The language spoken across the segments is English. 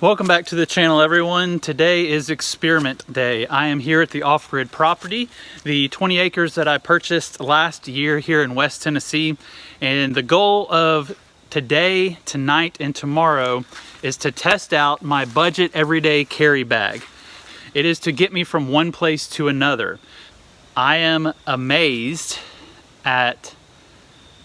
Welcome back to the channel, everyone. Today is experiment day. I am here at the off-grid property, the 20 acres that I purchased last year here in West Tennessee. And the goal of today, tonight, and tomorrow is to test out my budget everyday carry bag. It is to get me from one place to another. I am amazed at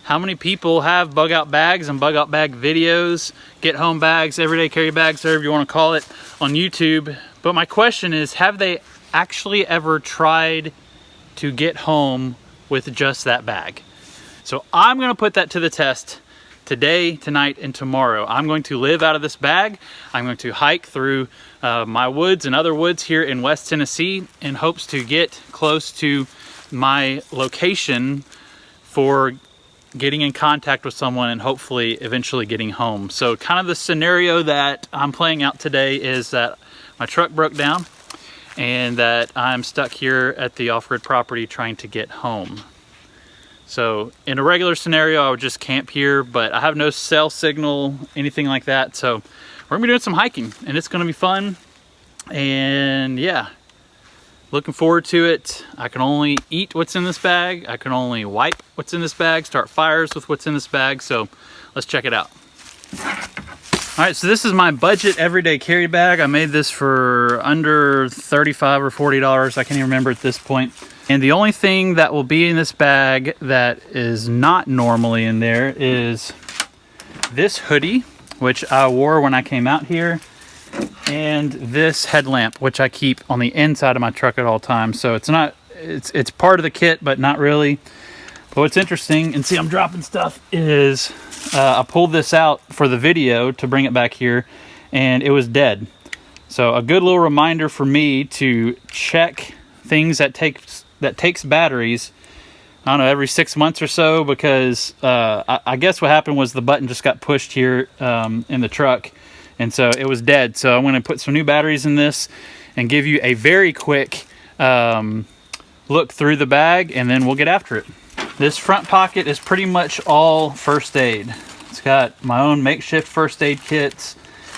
how many people have Bugout bags and Bugout bag videos, get home bags, everyday carry bags, whatever you want to call it, on YouTube. But my question is, have they actually ever tried to get home with just that bag? So I'm going to put that to the test today, tonight, and tomorrow. I'm going to live out of this bag. I'm going to hike through my woods and other woods here in West Tennessee in hopes to get close to my location for getting in contact with someone and hopefully eventually getting home. So kind of the scenario that I'm playing out today is that my truck broke down and that I'm stuck here at the off-grid property trying to get home. So in a regular scenario, I would just camp here, but I have no cell signal, anything like that. So we're gonna be doing some hiking and it's gonna be fun. And yeah, looking forward to it. I can only eat what's in this bag. I can only wipe what's in this bag, start fires with what's in this bag. So let's check it out. All right, so this is my budget everyday carry bag. I made this for under $35 or $40. I can't even remember at this point. And the only thing that will be in this bag that is not normally in there is this hoodie, which I wore when I came out here, and this headlamp, which I keep on the inside of my truck at all times. So it's part of the kit, but not really. But what's interesting, and see I'm dropping stuff, is I pulled this out for the video to bring it back here, and it was dead. So a good little reminder for me to check things that takes batteries, I don't know, every 6 months or so, because I guess what happened was the button just got pushed here in the truck. And so it was dead. So I'm going to put some new batteries in this and give you a very quick look through the bag, and then we'll get after it. This front pocket is pretty much all first aid. It's got my own makeshift first aid kits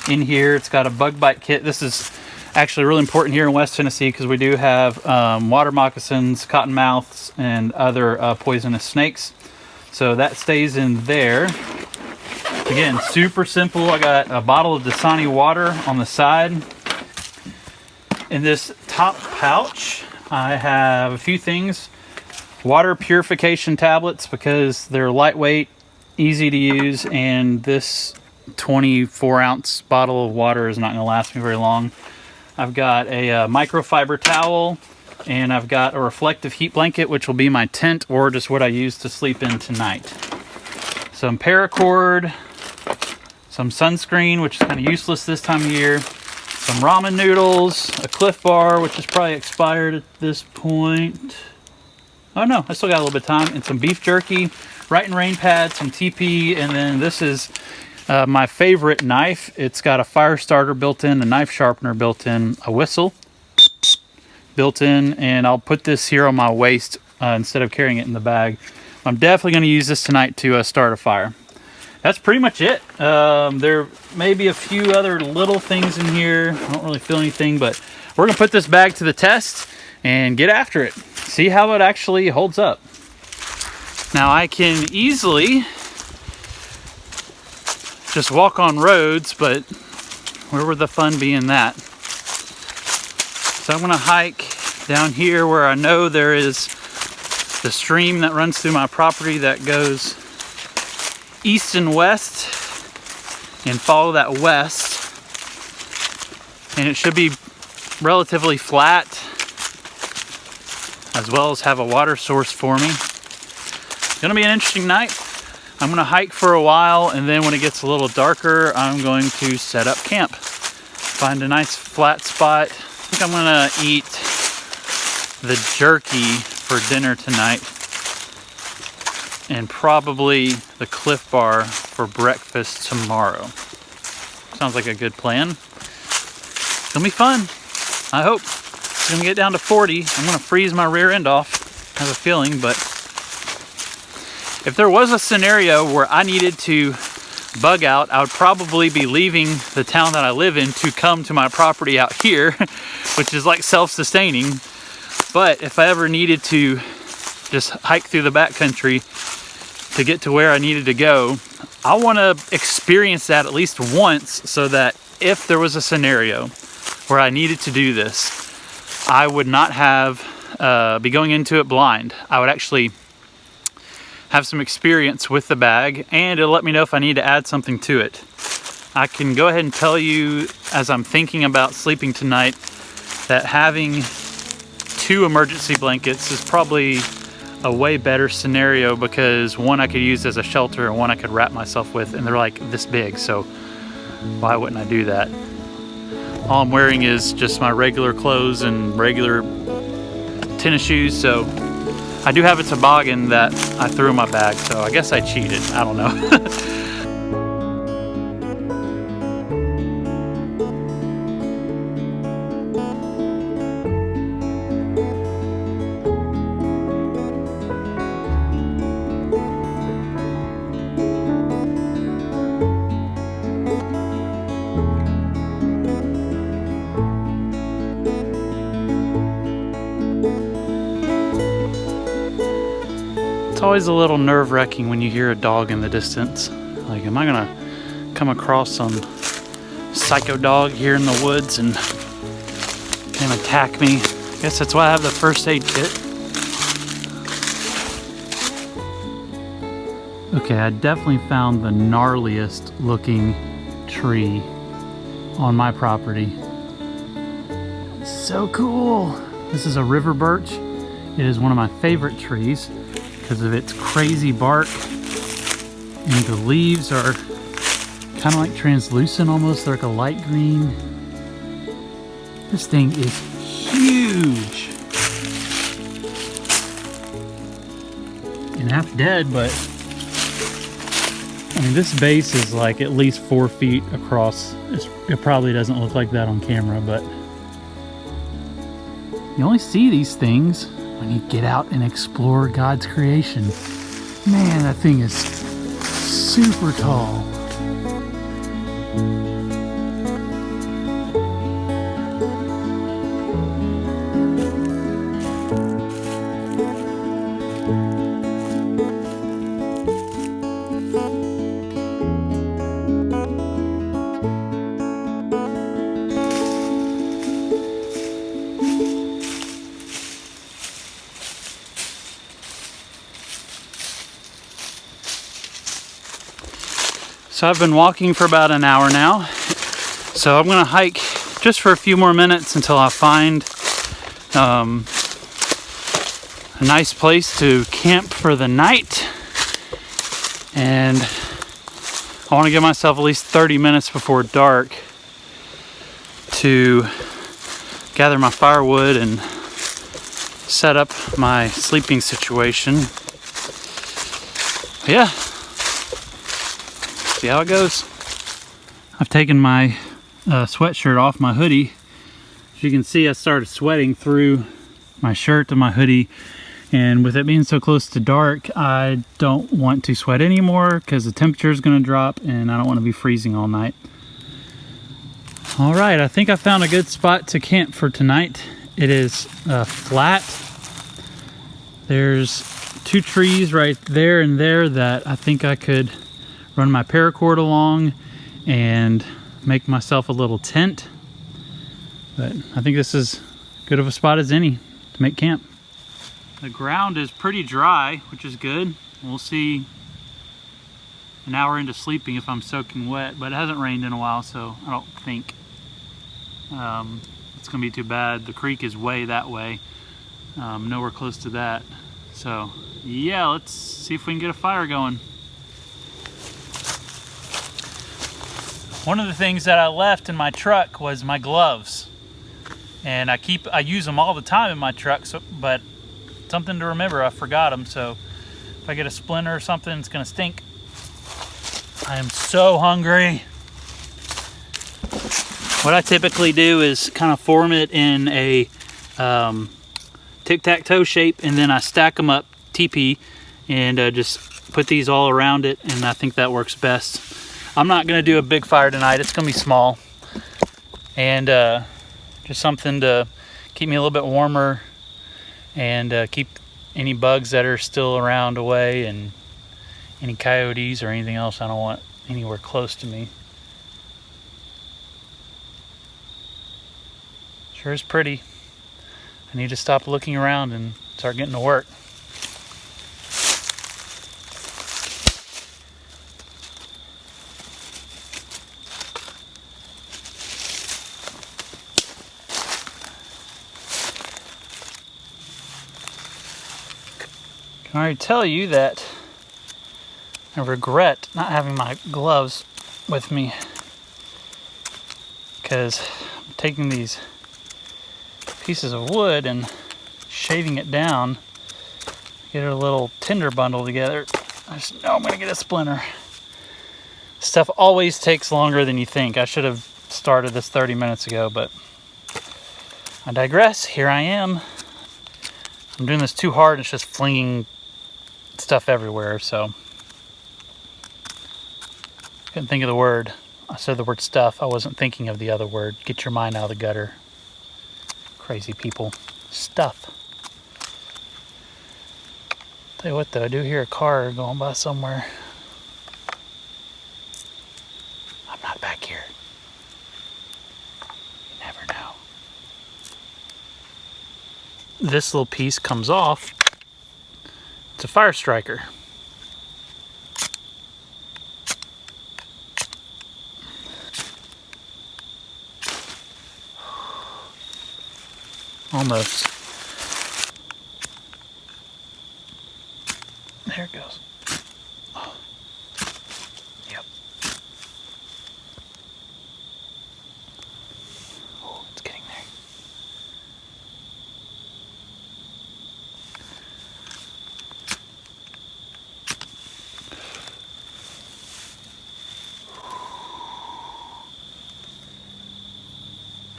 in here. It's got a bug bite kit. This is actually really important here in West Tennessee because we do have water moccasins, cottonmouths, and other poisonous snakes. So that stays in there. Again, super simple. I got a bottle of Dasani water on the side. In this top pouch, I have a few things. Water purification tablets because they're lightweight, easy to use, and this 24-ounce bottle of water is not going to last me very long. I've got a microfiber towel, and I've got a reflective heat blanket, which will be my tent or just what I use to sleep in tonight. Some paracord, some sunscreen, which is kind of useless this time of year, some ramen noodles, a Cliff Bar, which is probably expired at this point. Oh no, I still got a little bit of time, and some beef jerky, Right and Rain pads, some TP, and then this is my favorite knife. It's got a fire starter built in, a knife sharpener built in, a whistle built in, and I'll put this here on my waist instead of carrying it in the bag. I'm definitely going to use this tonight to start a fire. That's pretty much it. There may be a few other little things in here. I don't really feel anything, but we're going to put this bag to the test and get after it. See how it actually holds up. Now I can easily just walk on roads, but where would the fun be in that? So I'm going to hike down here where I know there is the stream that runs through my property that goes east and west, and follow that west, and it should be relatively flat as well as have a water source for me. It's gonna be an interesting night. I'm gonna hike for a while, and then when it gets a little darker, I'm going to set up camp, find a nice flat spot. I think I'm gonna eat the jerky for dinner tonight, and probably the Cliff Bar for breakfast tomorrow. Sounds like a good plan. It's gonna be fun, I hope. It's gonna get down to 40. I'm gonna freeze my rear end off, I have a feeling, but if there was a scenario where I needed to bug out, I would probably be leaving the town that I live in to come to my property out here, which is like self-sustaining. But if I ever needed to just hike through the backcountry to get to where I needed to go, I want to experience that at least once, so that if there was a scenario where I needed to do this, I would not be going into it blind. I would actually have some experience with the bag, and it'll let me know if I need to add something to it. I can go ahead and tell you, as I'm thinking about sleeping tonight, that having 2 emergency blankets is probably a way better scenario, because one I could use as a shelter and one I could wrap myself with, and they're like this big, so why wouldn't I do that? All I'm wearing is just my regular clothes and regular tennis shoes, so I do have a toboggan that I threw in my bag, so I guess I cheated. I don't know. It's always a little nerve-wracking when you hear a dog in the distance. Like, am I gonna come across some psycho dog here in the woods and him attack me? I guess that's why I have the first aid kit. Okay, I definitely found the gnarliest looking tree on my property. So cool. This is a river birch. It is one of my favorite trees because of its crazy bark, and the leaves are kind of like translucent almost. They're like a light green. This thing is huge and half dead, but I mean, this base is like at least 4 feet across. It probably doesn't look like that on camera, but you only see these things when you get out and explore God's creation. Man, that thing is super tall. So I've been walking for about an hour now. So I'm gonna hike just for a few more minutes until I find a nice place to camp for the night. And I wanna give myself at least 30 minutes before dark to gather my firewood and set up my sleeping situation. Yeah. See how it goes. I've taken my sweatshirt off my hoodie. As you can see, I started sweating through my shirt and my hoodie, and with it being so close to dark, I don't want to sweat anymore because the temperature is going to drop and I don't want to be freezing all night. All right, I think I found a good spot to camp for tonight. It is flat. There's 2 trees right there and there that I think I could run my paracord along and make myself a little tent. But I think this is good of a spot as any to make camp. The ground is pretty dry, which is good. We'll see an hour into sleeping if I'm soaking wet, but it hasn't rained in a while, so I don't think it's gonna be too bad. The creek is way that way, nowhere close to that. So yeah, let's see if we can get a fire going. One of the things that I left in my truck was my gloves, and I use them all the time in my truck, but something to remember, I forgot them, so if I get a splinter or something, it's gonna stink. I am so hungry. What I typically do is kind of form it in a tic-tac-toe shape, and then I stack them up, TP, and just put these all around it, and I think that works best. I'm not gonna do a big fire tonight. It's gonna be small. And just something to keep me a little bit warmer and keep any bugs that are still around away, and any coyotes or anything else I don't want anywhere close to me. Sure is pretty. I need to stop looking around and start getting to work. I can already tell you that I regret not having my gloves with me, because I'm taking these pieces of wood and shaving it down, get a little tinder bundle together. I just know I'm gonna get a splinter. Stuff always takes longer than you think. I should have started this 30 minutes ago, but I digress. Here I am. I'm doing this too hard and it's just flinging stuff everywhere, so couldn't think of the word. I said the word stuff. I wasn't thinking of the other word. Get your mind out of the gutter. Crazy people. Stuff. Tell you what though, I do hear a car going by somewhere. I'm not back here. You never know. This little piece comes off. It's a fire striker. Almost. There it goes. Oh. Yep. Oh, it's getting there.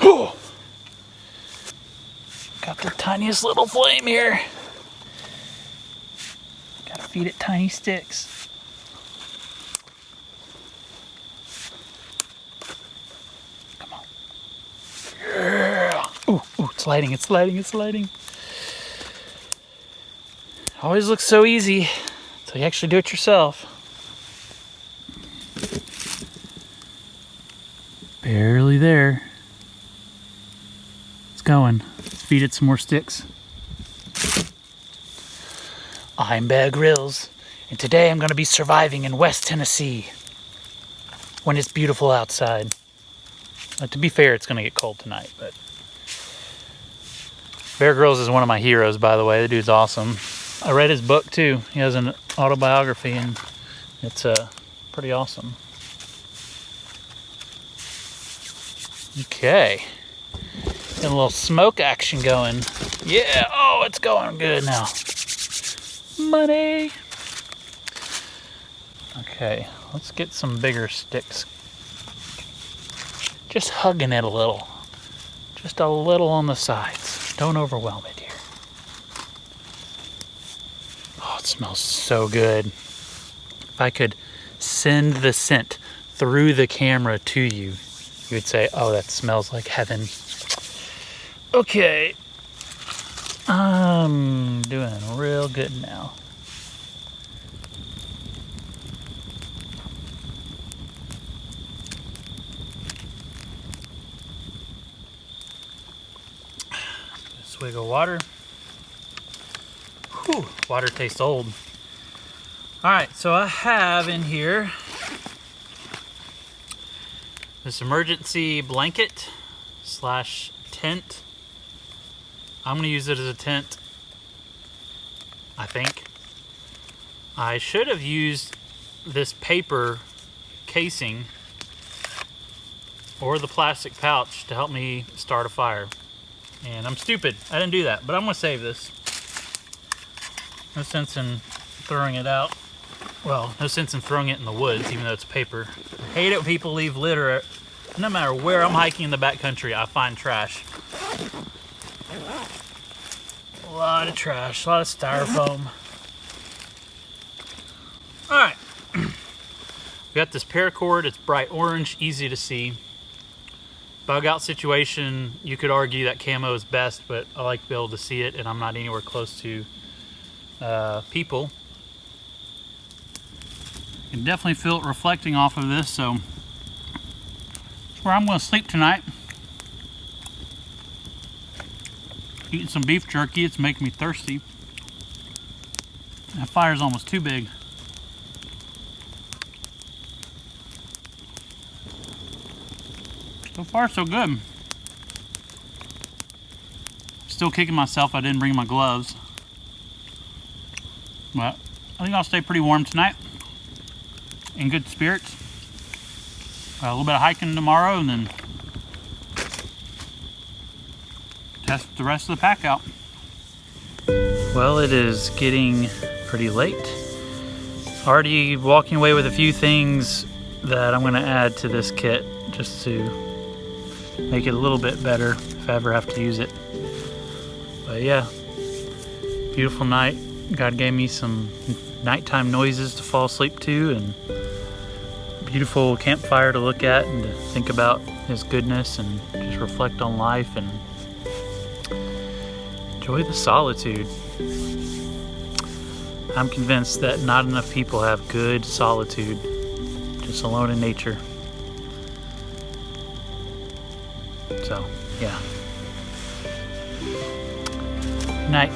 Oh! Got the tiniest little flame here. Gotta feed it tiny sticks. Come on. Yeah. Ooh, ooh, it's lighting, it's lighting, it's lighting. Always looks so easy until you actually do it yourself. Barely there. It's going. Let's feed it some more sticks. I'm Bear Grylls, and today I'm going to be surviving in West Tennessee when it's beautiful outside. To be fair, it's going to get cold tonight, but Bear Grylls is one of my heroes, by the way. The dude's awesome. I read his book too. He has an autobiography, and it's pretty awesome. Okay. Got a little smoke action going. Yeah, oh, it's going good now. Money. Okay, let's get some bigger sticks. Just hugging it a little. Just a little on the sides. Don't overwhelm it here. Oh, it smells so good. If I could send the scent through the camera to you, you would say, oh, that smells like heaven. Okay. I'm doing real good now. A swig of water. Whew, water tastes old. Alright, so I have in here this emergency blanket / tent. I'm going to use it as a tent, I think. I should have used this paper casing or the plastic pouch to help me start a fire. And I'm stupid. I didn't do that, but I'm going to save this. No sense in throwing it out. Well, no sense in throwing it in the woods, even though it's paper. I hate it when people leave litter. No matter where I'm hiking in the backcountry, I find trash. A lot of trash, a lot of styrofoam. Alright. We got this paracord, it's bright orange, easy to see. Bug out situation, you could argue that camo is best, but I like to be able to see it and I'm not anywhere close to people. You can definitely feel it reflecting off of this, so it's where I'm going to sleep tonight. Eating some beef jerky, it's making me thirsty. That fire's almost too big. So far, so good. Still kicking myself I didn't bring my gloves. But I think I'll stay pretty warm tonight. In good spirits. A little bit of hiking tomorrow and then test the rest of the pack out. Well, it is getting pretty late. Already walking away with a few things that I'm going to add to this kit just to make it a little bit better if I ever have to use it. But yeah, beautiful night. God gave me some nighttime noises to fall asleep to and beautiful campfire to look at and to think about His goodness and just reflect on life and enjoy the solitude. I'm convinced that not enough people have good solitude, just alone in nature. So, yeah. Good night.